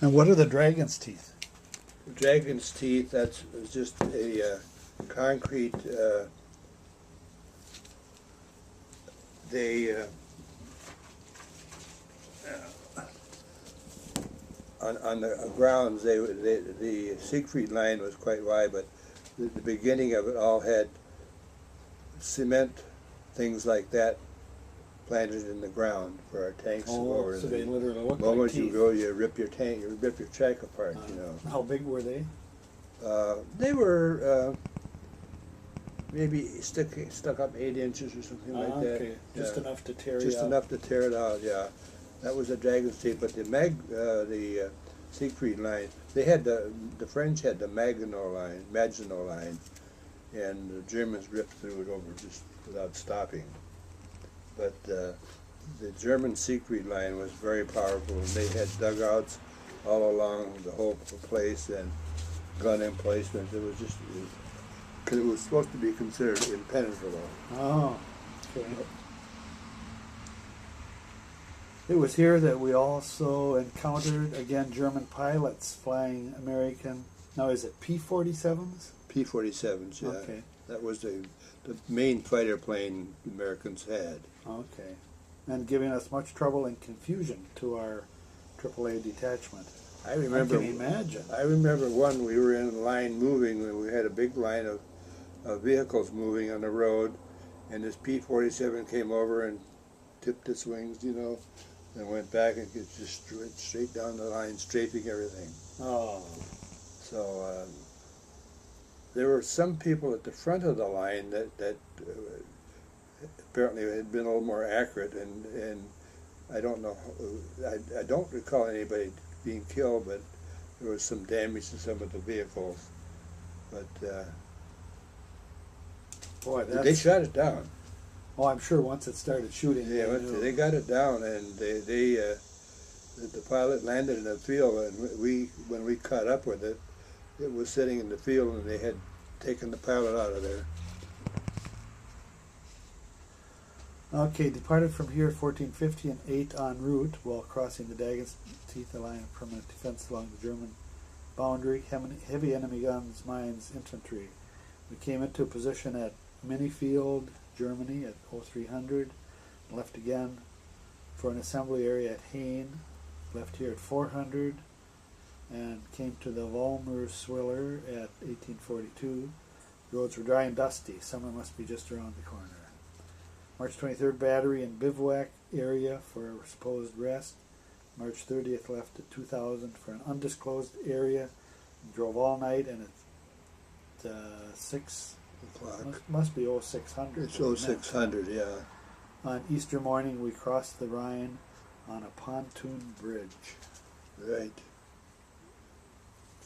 And what are the dragon's teeth? Dragon's teeth, that's just a concrete, they, on the grounds, the Siegfried line was quite wide, but the beginning of it all had cement, things like that, planted in the ground for our tanks to go over. So they literally look The moment like you teeth. go, you rip your tank, you rip your track apart, you know. How big were they? They were maybe stuck up 8 inches or something like that. Okay, just Yeah. enough to tear Just you up. enough to tear it out, yeah. That was a dragon's teeth, but the Siegfried line, they had the French had the Maginot line, and the Germans ripped through it over just without stopping. But the German Siegfried line was very powerful, and they had dugouts all along the whole place and gun emplacements. It was just, it was supposed to be considered impenetrable. Oh, okay. It was here that we also encountered, again, German pilots flying American, now is it P-47s? P-47s, yeah. Okay, That was the main fighter plane the Americans had. okay. And giving us much trouble and confusion to our AAA detachment. I remember. I can imagine. I remember one, we were in line moving, and we had a big line of vehicles moving on the road, and this P-47 came over and tipped its wings, you know, and went back and it just went straight down the line, strafing everything. Oh, So there were some people at the front of the line that apparently had been a little more accurate, and I don't know, I don't recall anybody being killed, but there was some damage to some of the vehicles. But boy, that's... they shot it down. Oh, I'm sure once it started shooting, Yeah, they got it down, and the pilot landed in the field, and when we caught up with it, it was sitting in the field, and they had taken the pilot out of there. Okay, departed from here at 1450 and 8 en route while crossing the Dagen's Teeth, a line of permanent defense along the German boundary. Heavy enemy guns, mines, infantry. We came into a position at Minifield, Germany at 0300. Left again for an assembly area at Hain. Left here at 400 and came to the Volmerswiller at 1842. Roads were dry and dusty. Summer must be just around the corner. March 23rd, battery and bivouac area for supposed rest. March 30th, left at 2000 for an undisclosed area. Drove all night, and at 6 o'clock. Must be 0600. It's 0600, yeah. On Easter morning, we crossed the Rhine on a pontoon bridge. Right.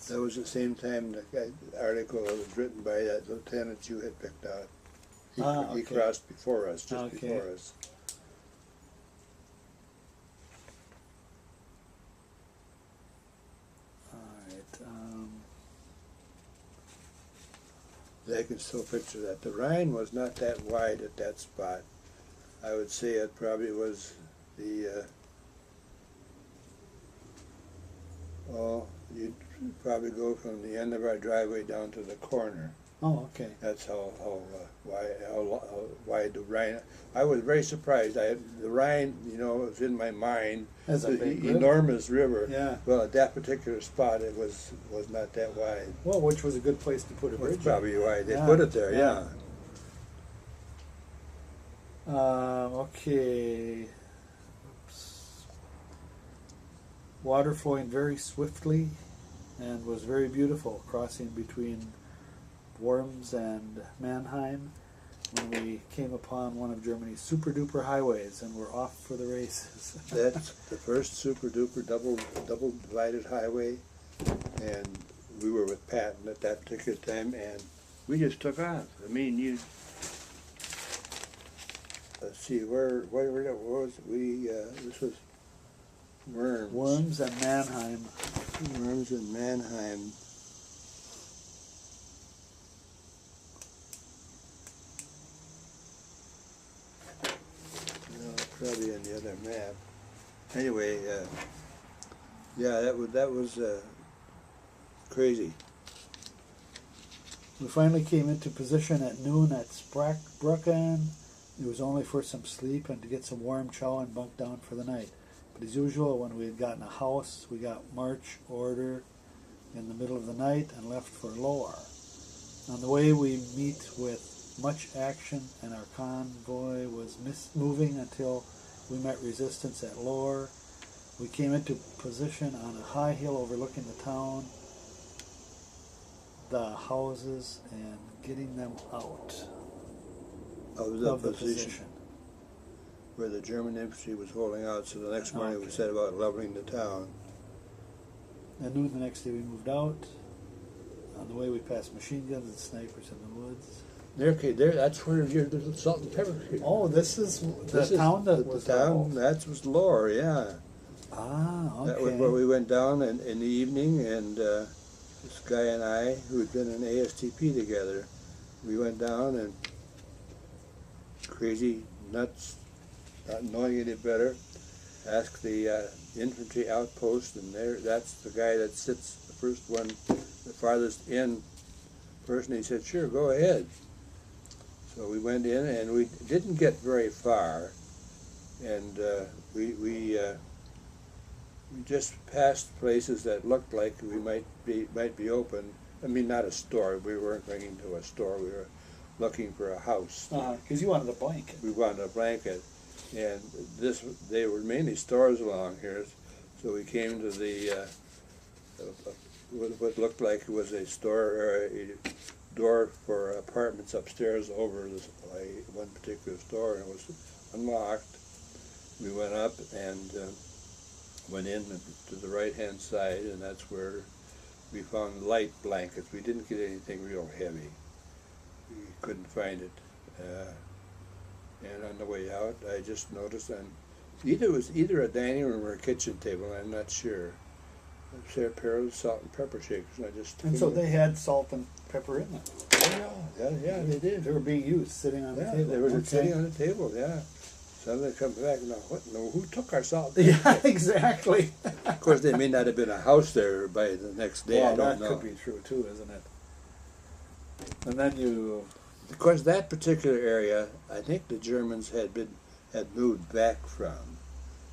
That was the same time the article that was written by that lieutenant you had picked out. He crossed before us, just before us. I can still picture that. The Rhine was not that wide at that spot. I would say it probably was the, you'd probably go from the end of our driveway down to the corner. Oh, okay. That's how wide the Rhine. I was very surprised. The Rhine, you know, was in my mind. As a big enormous river. Yeah. Well, at that particular spot, it was not that wide. Well, which was a good place to put a bridge. That's probably why they put it there. Yeah. Okay. Oops. Water flowing very swiftly, and was very beautiful, crossing between Worms and Mannheim, when we came upon one of Germany's super duper highways and were off for the races. That's the first super duper double divided highway, and we were with Patton at that particular time, and we just took off. I mean, let's see, where was we? This was Worms. Worms and Mannheim. Worms and Mannheim. Probably on the other map. Anyway, Yeah, that was crazy. We finally came into position at noon at Sprackbrucken. It was only for some sleep and to get some warm chow and bunk down for the night. But as usual, when we had gotten a house, we got march order in the middle of the night and left for Lower. On the way, we meet with much action, and our convoy was moving until we met resistance at Lower. We came into position on a high hill overlooking the town, the houses, and getting them out Of the position where the German infantry was holding out. So the next morning we set about leveling the town. At noon the next day we moved out. On the way we passed machine guns and snipers in the woods. That's where the salt and pepper. Oh, this is the town that was the town. That was Lower, yeah. Ah, okay. That was where we went down in the evening, and this guy and I, who had been in ASTP together, we went down and crazy nuts, not knowing any better, asked the infantry outpost, and that's the guy that sits the first one, the farthest in person. He said, "Sure, go ahead." So we went in, and we didn't get very far, and we just passed places that looked like we might be open. I mean, not a store. We weren't going into a store. We were looking for a house. Because you wanted a blanket. We wanted a blanket, and they were mainly stores along here. So we came to the what looked like it was a store or a door for apartments upstairs over one particular store, and it was unlocked. We went up and went in to the right-hand side, and that's where we found light blankets. We didn't get anything real heavy. We couldn't find it. And on the way out, I just noticed, and it was either a dining room or a kitchen table, I'm not sure. A pair of salt and pepper shakers, and I just... And so they had salt and pepper in them. Yeah, they did. They were being used, sitting on the table. They were sitting on the table, yeah. Suddenly come back, now what? No, who took our salt? Yeah, exactly. Of course, there may not have been a house there by the next day. Well, I don't know. that could be true too, isn't it? And then you... Of course, that particular area, I think the Germans had moved back from.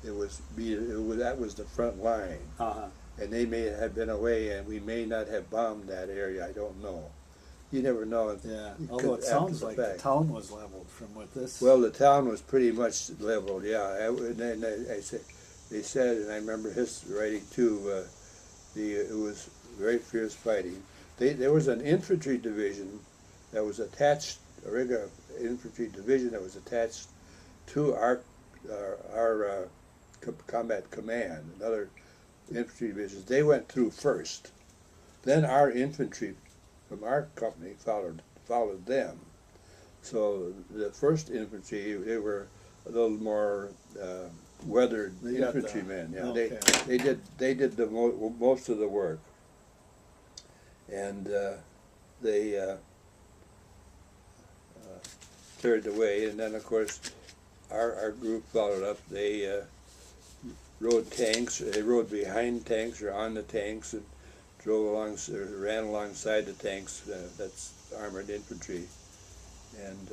That was the front line, and they may have been away, and we may not have bombed that area. I don't know. You never know. Yeah, although it sounds like the town was leveled from what this... Well, the town was pretty much leveled, yeah. They said, and I remember his writing too, it was very fierce fighting. There was an infantry division that was attached, a regular infantry division that was attached to our combat command, another infantry division. They went through first. Then our infantry from our company followed them. So the first infantry, they were a little more weathered infantrymen. Yeah, okay. They did the most of the work, and they cleared the way. And then, of course, our group followed up. They rode tanks. They rode behind tanks or on the tanks and ran alongside the tanks. That's armored infantry, and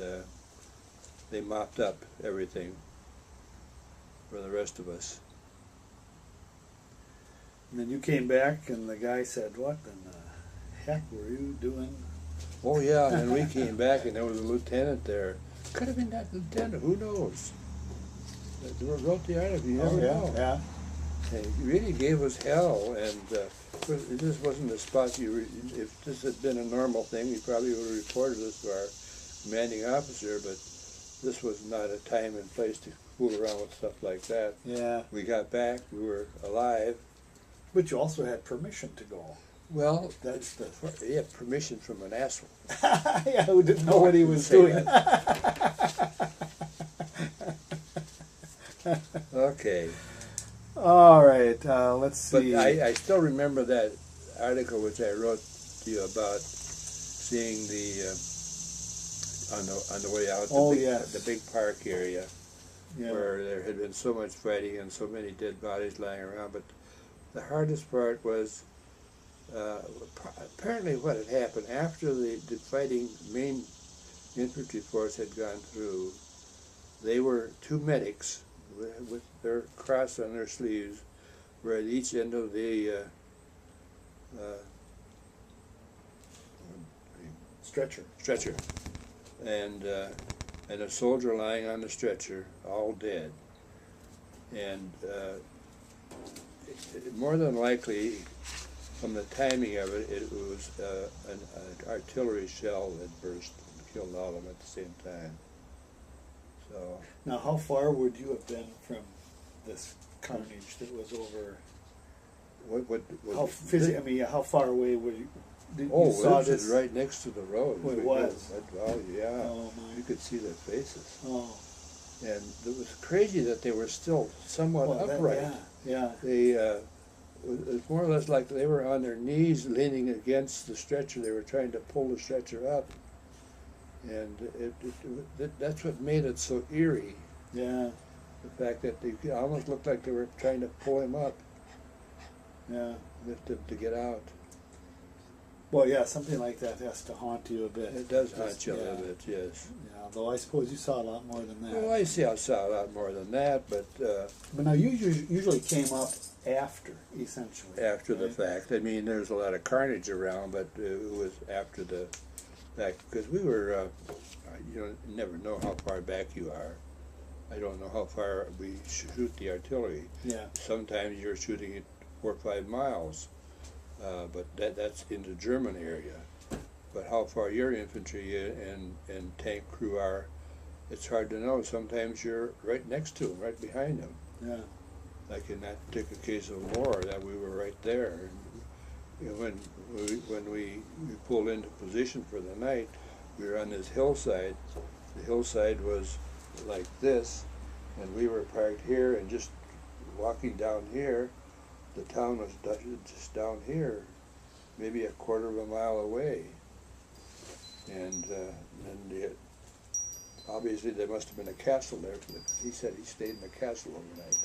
they mopped up everything for the rest of us. And then you came back, and the guy said, "What in the heck were you doing?" Oh yeah, and we came back, and there was a lieutenant there. Could have been that lieutenant. Who knows? They wrote the article. You never know. Yeah. And he really gave us hell, and this wasn't a spot if this had been a normal thing, he probably would have reported us to our commanding officer, but this was not a time and place to fool around with stuff like that. Yeah. We got back, we were alive. But you also had permission to go. Well, that's the... Yeah, permission from an asshole. Yeah, who didn't know what he was doing. Okay. All right, let's see. But I still remember that article which I wrote to you about seeing the on the way out the big park area, where there had been so much fighting and so many dead bodies lying around. But The hardest part was apparently what had happened after the fighting main infantry force had gone through. They were two medics with their cross on their sleeves, were at each end of the Stretcher. And a soldier lying on the stretcher, all dead. And more than likely, from the timing of it, it was an artillery shell that burst and killed all of them at the same time. So Now, how far would you have been from this carnage that was over? I mean, how far away were you? You saw this is right next to the road. Oh, it was? Oh, yeah. Oh, my. You could see their faces. Oh. And it was crazy that they were still somewhat upright. Yeah. They, it was more or less like they were on their knees leaning against the stretcher. They were trying to pull the stretcher up. And that's what made it so eerie. Yeah. The fact that they almost looked like they were trying to pull him up. Yeah. Lift him to get out. Well, yeah, something like that has to haunt you a bit. It does haunt you a little bit, yes. Yeah, though I suppose you saw a lot more than that. Well, I saw a lot more than that, but now you usually came up after, essentially. After the right? fact. I mean, there's a lot of carnage around, but it was after the fact, because we were, you never know how far back you are. I don't know how far we shoot the artillery. Yeah. Sometimes you're shooting it 4 or 5 miles. But that's in the German area. But how far your infantry and tank crew are, it's hard to know. Sometimes you're right next to them, right behind them. Yeah. Like in that particular case of war, that we were right there. And, when we pulled into position for the night, we were on this hillside. The hillside was like this, and we were parked here, and just walking down here, the town was just down here, maybe a quarter of a mile away. And obviously there must have been a castle there. He said he stayed in the castle overnight,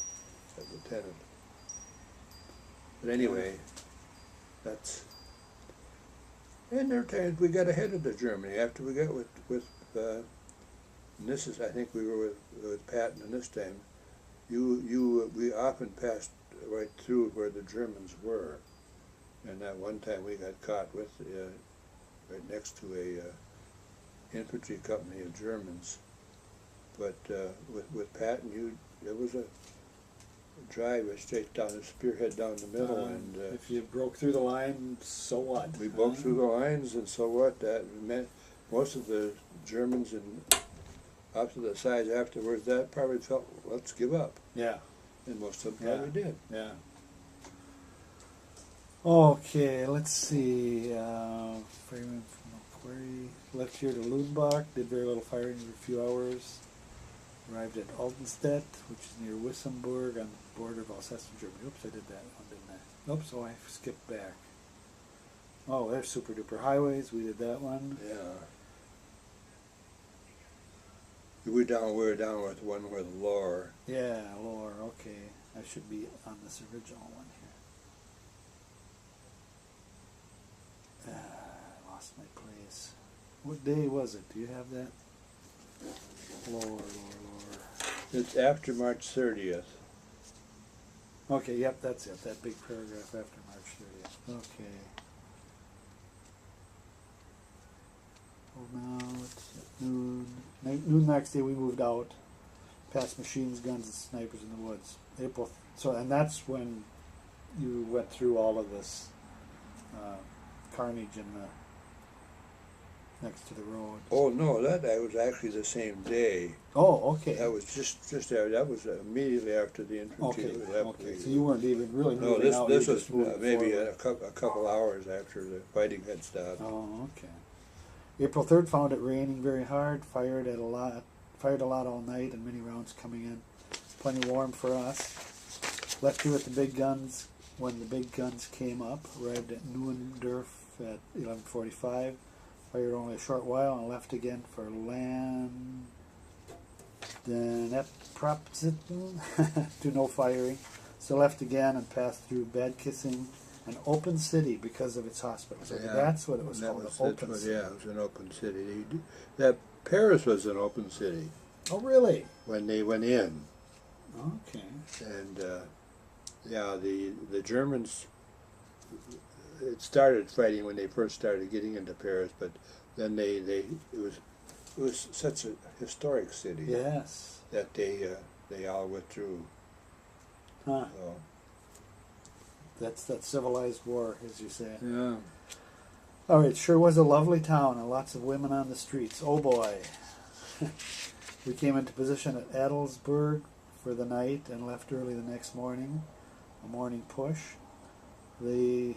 that lieutenant. But anyway, and there are times we got ahead of the Germany after we got with and this is, I think we were with Patton in this time. We often passed right through where the Germans were, and that one time we got caught with right next to a infantry company of Germans. But with Patton, there was a drive straight down the spearhead down the middle, and if you broke through the line, so what? We broke through the lines, and so what? That meant most of the Germans and up to the sides afterwards, that probably felt, let's give up. Yeah. And most of them probably did. Yeah. Okay, let's see. Raymond from Macquarie left here to Lüdenbach, did very little firing for a few hours. Arrived at Altenstedt, which is near Wissembourg on the border of Alsace and Germany. Oops, I did that one, didn't I? Oops, I skipped back. Oh, there's super duper highways. We did that one. Yeah. We were down with one with Lohr. Yeah, Lohr, okay. I should be on this original one here. I lost my place. What day was it? Do you have that? Lohr. It's after March 30th. Okay, yep, that's it. That big paragraph after March 30th. Okay. Well, now it's at noon. Noon next day we moved out, past machines, guns, and snipers in the woods. And that's when you went through all of this carnage in the next to the road. Oh no, that was actually the same day. Oh, okay. That was just there. That was immediately after the infantry Okay. left. Okay. So you weren't even really No, moving out. this you was just moved maybe forward. a couple hours after the fighting had stopped. Oh, okay. April 3rd found it raining very hard, fired a lot all night, and many rounds coming in. Plenty warm for us. Left here with the big guns when the big guns came up. Arrived at Neuendorf at 11:45. Fired only a short while and left again for land. Then at Propzitten, do no firing. So left again and passed through bed kissing an open city because of its hospital. So Yeah, that's what it was that called, was, an open what, city. yeah, it was an open city. That Paris was an open city Oh, really? when they went in, Okay. and yeah, the Germans. It started fighting when they first started getting into Paris, but then it was such a historic city Yes. that they all withdrew. Huh. So, That's that civilized war, as you say. yeah. All right, sure was a lovely town and lots of women on the streets. Oh boy. We came into position at Adelsburg for the night and left early the next morning. A morning push. The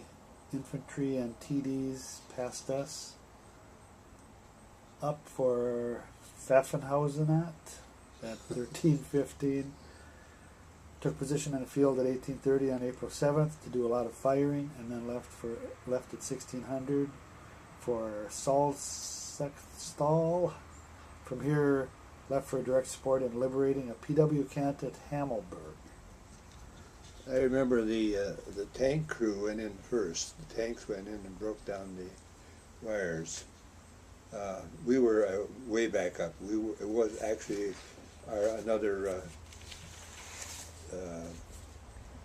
infantry and TDs passed us up for Pfaffenhausen at 13:15. Took position in a field at 18:30 on April 7th to do a lot of firing, and then left at 1600 for Salzstal. From here, left for direct support in liberating a PW camp at Hammelburg. I remember the tank crew went in first. The tanks went in and broke down the wires. We were way back up. It was actually another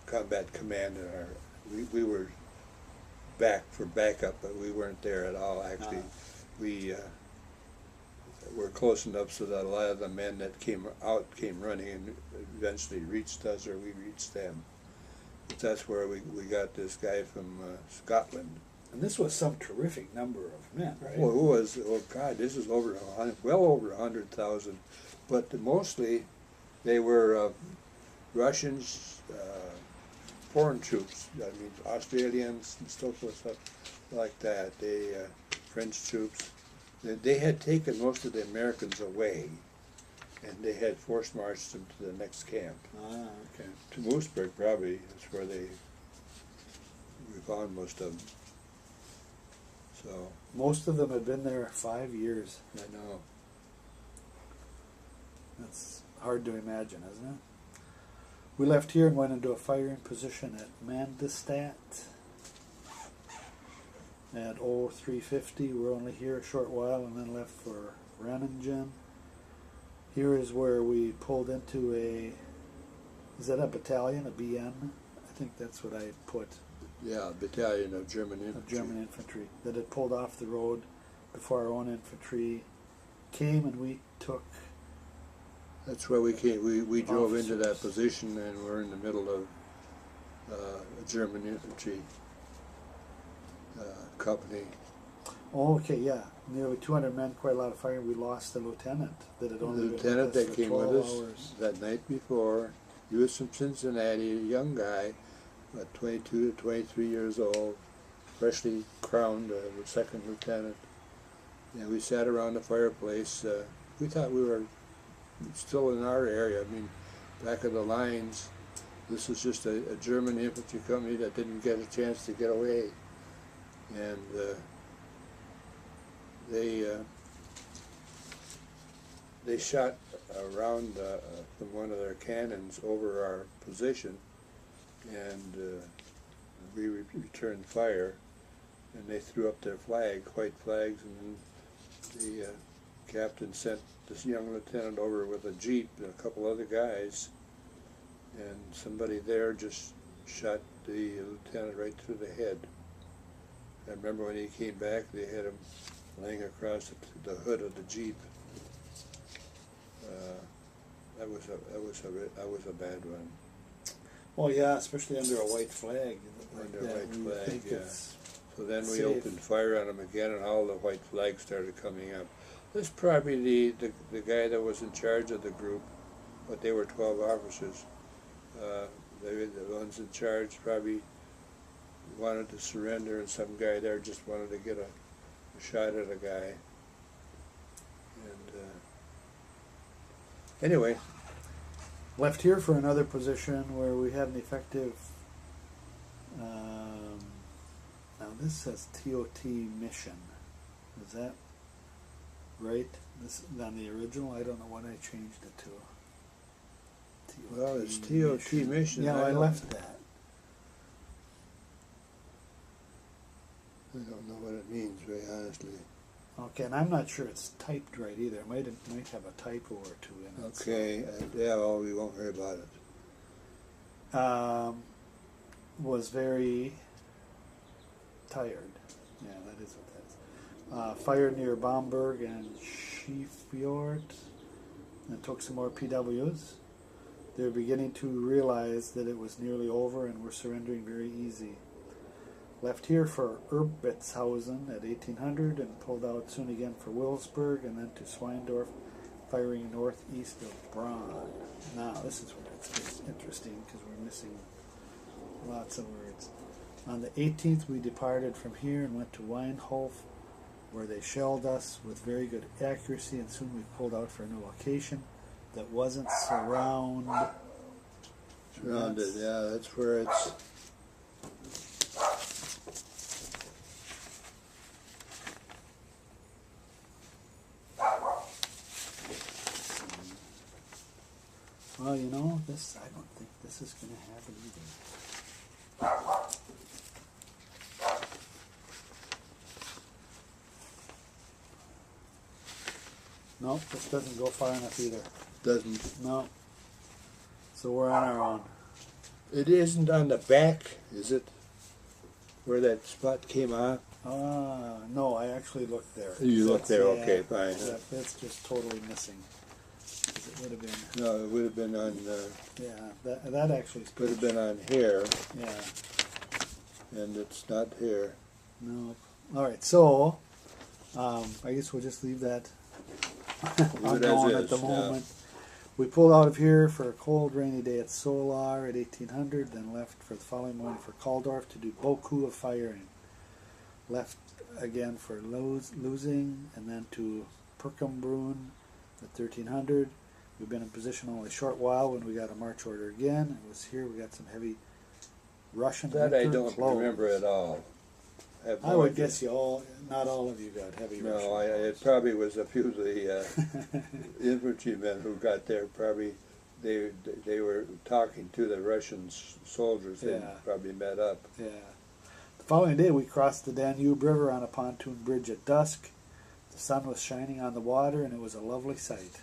combat command. We were back for backup, but we weren't there at all. Actually, we were close enough so that a lot of the men that came running and eventually reached us, or we reached them. But that's where we got this guy from Scotland. And this was some terrific number of men, right? Well, it was, oh God, this is well over 100,000. But mostly they were Russians, foreign troops. I mean, Australians and so forth, stuff like that. French troops. They had taken most of the Americans away, and they had force marched them to the next camp. Ah, okay. To Moosburg, probably. That's where we found most of them. So Most of them had been there 5 years. I know. That's hard to imagine, isn't it? We left here and went into a firing position at Mandestadt at 0350. We were only here a short while and then left for Renningen. Here is where we pulled into is that a battalion, a BN? I think that's what I put. Yeah, a battalion of German infantry. Of German infantry that had pulled off the road before our own infantry came, and we took. That's where we came. We drove into that Officers. position, and we're in the middle of a German infantry company. Oh, okay, yeah. Nearly 200 men, quite a lot of firing. We lost the lieutenant that had The only been lieutenant with us that for came 12 with us hours. that night before, he was from Cincinnati, a young guy, about 22 to 23 years old, freshly crowned the second lieutenant. And we sat around the fireplace. We thought we were still in our area. I mean, back of the lines. This is just a German infantry company that didn't get a chance to get away. And they shot around from one of their cannons over our position, and we returned fire, and they threw up their flag, white flags, and then the captain sent this young lieutenant over with a jeep and a couple other guys, and somebody there just shot the lieutenant right through the head. I remember when he came back, they had him laying across the hood of the jeep. That was a bad one. Oh yeah, especially under a white flag. Under a that. white We flag, think yeah. it's So then we safe. opened fire on them again, and all the white flags started coming up. This is probably the guy that was in charge of the group, but they were 12 officers. They were the ones in charge probably wanted to surrender, and some guy there just wanted to get a shot at a guy. And anyway, Left here for another position where we had an effective. Now this says TOT mission. Is that right? This on the original. I don't know what I changed it to. Well, it's TOT mission. Yeah, I left that. I don't know what it means, very honestly. Okay, and I'm not sure it's typed right either. It might have a typo or two in it. Okay, yeah, well, we won't worry about it. Was very tired. Yeah, that is what that is. Fired near Bamberg and Schiefjord, and took some more PWs. They were beginning to realize that it was nearly over and were surrendering very easy. Left here for Erbitzhausen at 1800 and pulled out soon again for Wilsburg and then to Swindorf, firing northeast of Braun. Now, this is where it gets interesting because we're missing lots of words. On the 18th, we departed from here and went to Weinhof, where they shelled us with very good accuracy, and soon we pulled out for a new location that wasn't surrounded. Surrounded, yeah, that's where it's. Well, you know, this, I don't think this is going to happen either. No, this doesn't go far enough either. Doesn't. No. So we're on our own. It isn't on the back, is it? Where that spot came off? No, I actually looked there. You looked there, okay, fine. Yeah, that's just totally missing. 'Cause it would have been. No, it would have been on. Yeah, that actually Would have been on here, Yeah. and it's not here. No. All right. So, I guess we'll just leave that unknown at the moment. We pulled out of here for a cold, rainy day at Solar at 1800, then left for the following morning for Kaldorf to do Boku of firing. Left again for losing, and then to Perkambrunn at 1300. We've been in position only a short while when we got a march order again. It was here we got some heavy Russian That I winter don't clothes. remember at all. I would guess not all of you got heavy Russian No, it probably was a few of the infantrymen who got there. Probably they were talking to the Russian soldiers. They probably met up. Yeah. The following day we crossed the Danube River on a pontoon bridge at dusk. The sun was shining on the water and it was a lovely sight.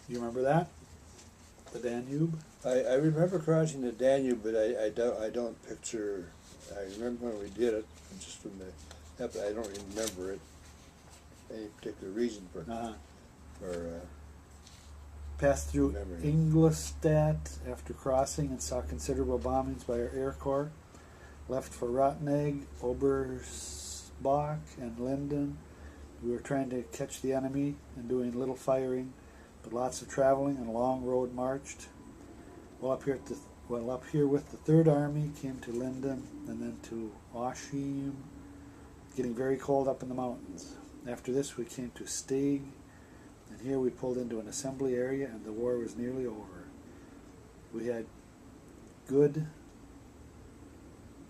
You remember that? The Danube? I remember crossing the Danube, but I don't picture. I remember when we did it, just from the. I don't remember it. Any particular reason for. Passed through memory. Ingolstadt after crossing and saw considerable bombings by our Air Corps. Left for Rottenegg, Obersbach, and Linden. We were trying to catch the enemy and doing little firing, but lots of traveling and a long road marched. Well, up here with the Third Army, came to Linden and then to Oshim, getting very cold up in the mountains. After this, we came to Steg, and here we pulled into an assembly area, and the war was nearly over. We had good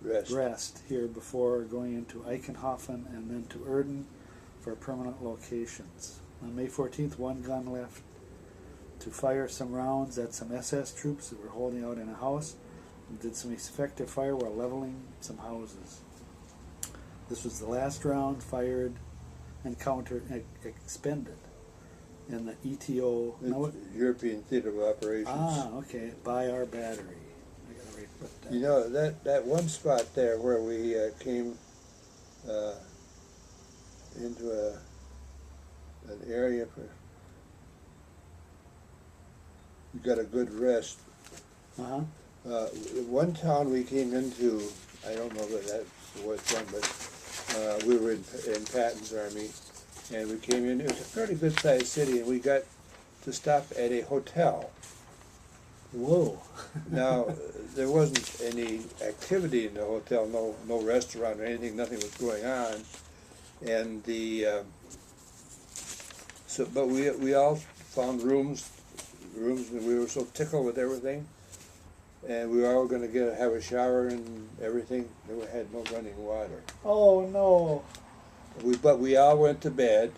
rest here before going into Eichenhofen and then to Erden for permanent locations. On May 14th, one gun left to fire some rounds at some SS troops that were holding out in a house, and did some effective fire while leveling some houses. This was the last round fired and expended in the ETO. European Theater of Operations. Okay, by our battery. I gotta put that. You know, that one spot there where we came into an area for. We got a good rest. One town we came into, I don't know that that's which one, but we were in Patton's army, and we came in. It was a fairly good-sized city, and we got to stop at a hotel. Whoa! Now there wasn't any activity in the hotel, no restaurant or anything. Nothing was going on, and but we all found rooms, and we were so tickled with everything, and we were all going to have a shower and everything. We had no running water. Oh no! But we all went to bed,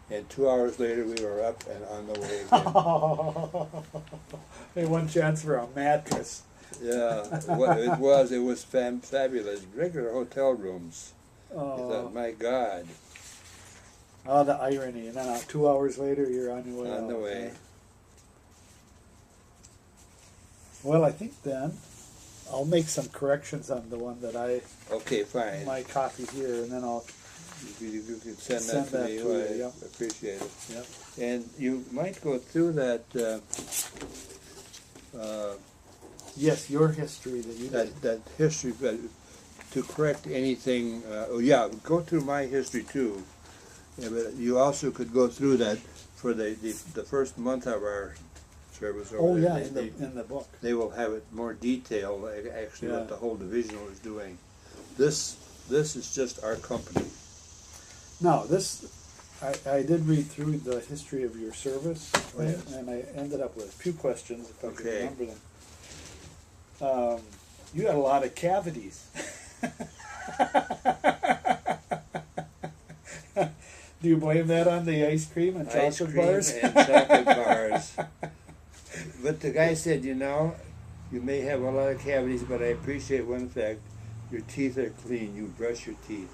And 2 hours later, we were up and on the way again. Hey, one chance for a mattress. Yeah, it was fabulous. Regular hotel rooms. I thought, my God. Oh, the irony. And then 2 hours later, you're on your way On out. the way. Well, I think then I'll make some corrections on the one that Okay, fine. my copy here, and then I'll You could send Send that to that me. to you, I yep. appreciate it. Yep. And you might go through that yes, your history that you did. that history to correct anything. Oh yeah, go through my history too. Yeah, but you also could go through that for the first month of our service. Oh over yeah, there. in the book. They will have it more detailed, actually, Yeah. what the whole divisional is doing. This is just our company. Now this, I did read through the history of your service, Oh, yes. and I ended up with a few questions if I can Okay. remember them. You had a lot of cavities. Do you blame that on the ice cream and Ice chocolate cream bars? and chocolate bars. But the guy said, you know, you may have a lot of cavities, but I appreciate one fact: your teeth are clean. You brush your teeth.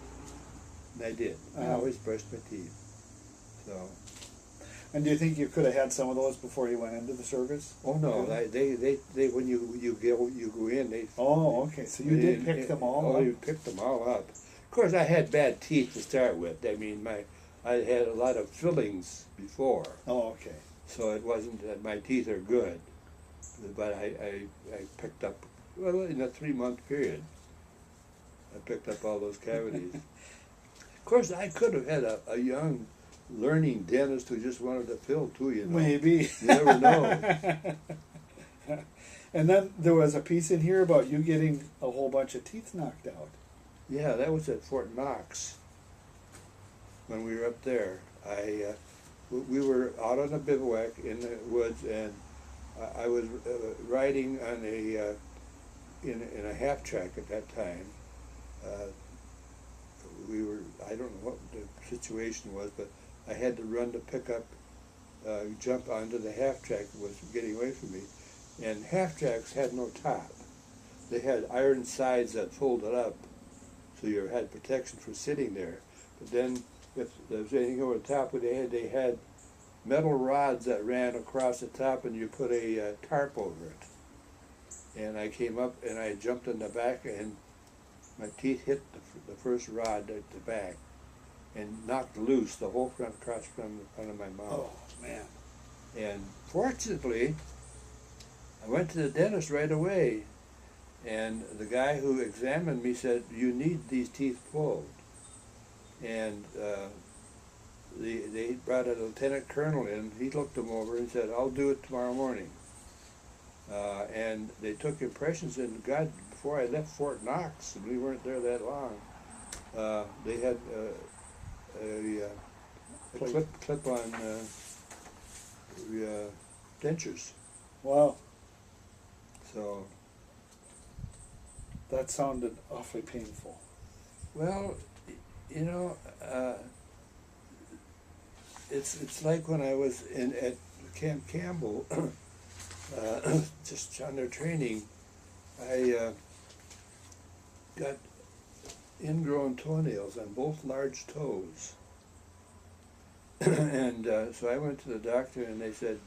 And I did. I always brushed my teeth. So. And do you think you could have had some of those before you went into the service? Oh no! They when you go in, they. Oh, okay. So you did pick them all Oh, up? you picked them all up. Of course, I had bad teeth to start with. I mean, I had a lot of fillings before, Oh, okay. so it wasn't that my teeth are good. But I picked up, well, in a 3-month period, I picked up all those cavities. Of course, I could have had a young, learning dentist who just wanted to fill too, you know. Maybe. You never know. And then there was a piece in here about you getting a whole bunch of teeth knocked out. Yeah, that was at Fort Knox when we were up there. We were out on a bivouac in the woods, and I was riding on in a half track at that time. I don't know what the situation was, but I had to run to pick up, jump onto the half track that was getting away from me. And half tracks had no top. They had iron sides that folded up, so you had protection for sitting there. But then, if there was anything over the top, they had metal rods that ran across the top, and you put a tarp over it. And I came up and I jumped in the back, and my teeth hit the first rod at the back and knocked loose the whole front crust from the front of my mouth. Oh, man. And fortunately, I went to the dentist right away, and the guy who examined me said, "You need these teeth pulled." And they brought a lieutenant colonel in. He looked them over and said, "I'll do it tomorrow morning." And they took impressions, and God, before I left Fort Knox, and we weren't there that long, they had a clip-on dentures. Wow. So, That sounded awfully painful. well, you know, it's like when I was at Camp Campbell, just on their training, I got ingrown toenails on both large toes. And so I went to the doctor, and they said,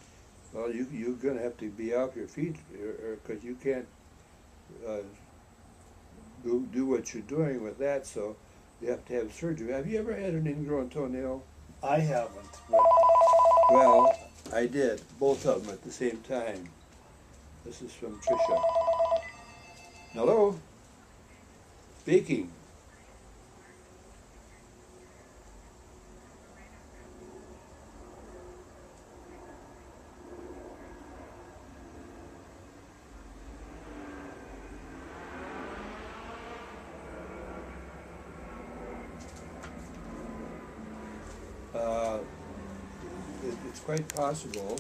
"Well, you're going to have to be off your feet, because you can't do what you're doing with that, so you have to have surgery." Have you ever had an ingrown toenail? I haven't. But Well, I did, both of them at the same time. This is from Tricia. Hello? Speaking. It's quite possible